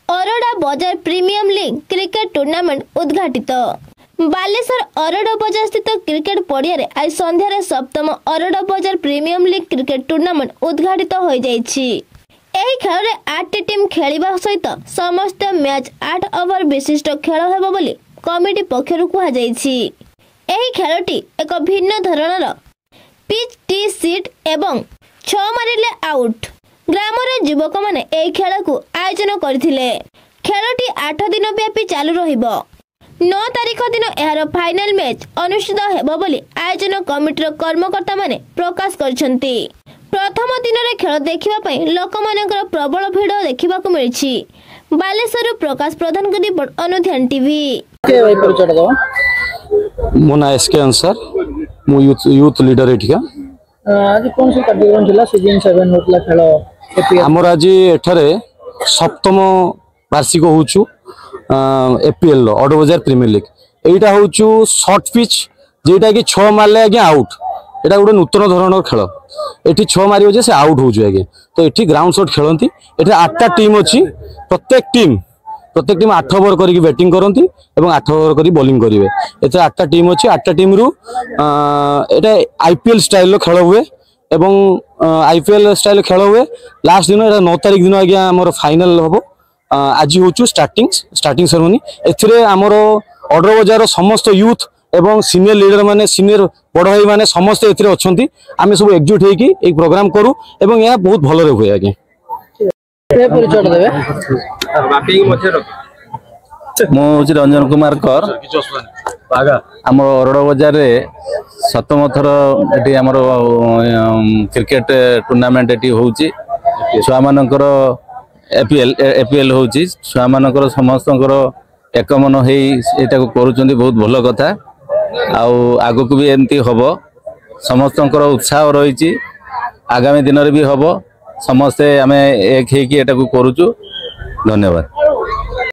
अरोड़ा बजार premium league cricket tournament उद्घाटित। बालेश्वर अरोड़ा बजार स्थित क्रिकेट पड़िया आज संध्यारे सप्तम अरोड़ा बजार प्रीमियम लीग क्रिकेट टूर्नामेंट उद्घाटित हो जाइछि। एही खेल रे 8 टीम खेलिबा सहित समस्त मैच 8 ओवर विशिष्ट खेल हेबो बोली कमिटी पक्षरु कुहा जाइछि। एही खेलटी एक भिन्न धरणर पिच टी सीट एवं 6 मारिले आउट। ग्रामर युवक माने एही खेल को आयोजन करथिले। खेलटी 8 दिन व्यापी चालू रहिबो। 9 तारिख दिन एहार फाइनल मैच अनुष्ठित हेबो बोली आयोजन कमिटीर कर्मकर्ता माने प्रकाश करछन्ती। प्रथम दिन रे खेल देखिबा पई लोक मानकर प्रबल भीड़ देखिबा को मिलछि। बालेश्वर प्रकाश प्रधान की रिपोर्ट अनुध्यान टीवी। के भाई परिचय दो। मो ना एसके आंसर मु यूथ लीडर एठिका। आज कौन सा कार्यक्रम थिला सीजन 7 होतला खेल हमर आज एठारे सप्तम वार्षिक होउछु एपीएल अरोड़ा बजार प्रीमियर लीग। एटा होउछु शॉर्ट पिच जेटा कि 6 मारले आगे आउट। एटा गोटे नूतन धरणर खेल। एठी 6 मारियो जे से आउट होउछु आगे। तो एठी ग्राउंड शॉट खेलंती। एठी 8टा टीम अछि। प्रत्येक टीम 8 ओवर करी बैटिंग करती और 8 ओवर करी बॉलिंग करेंगे। एते 8टा टीम अच्छी। 8टा टीम रु एटा आईपीएल स्टाइल रो खेल हुए एवं आईपीएल स्टाइल खेल हुए। लास्ट दिन 9 तारिख दिन आज्ञा आमर फाइनल हम। आज हूँ स्टार्टिंग सेरेमनी। एथिरे आमर अरोड़ा बजार समस्त यूथ एवं सीनियर लीडर माने सीनियर बड़ भाई माने समस्त एथिरे अछंती। आमे सब एकजुट होइकी एक प्रोग्राम करू एवं यह बहुत भल रे हुए। आगे परिचय देबे। मुझे रंजन कुमार कर आम अरोड़ा बजार सप्तम थर ये आम क्रिकेट टूर्नामेंट ये हूँ छुआ मानकर एपीएल हूँ छुआ मानकर समस्त एकमन हो करुँच बहुत भल कथा। आग को भी एमती हम समस्त उत्साह रही। आगामी दिन में भी हम समस्ते आम एक करुचु। धन्यवाद।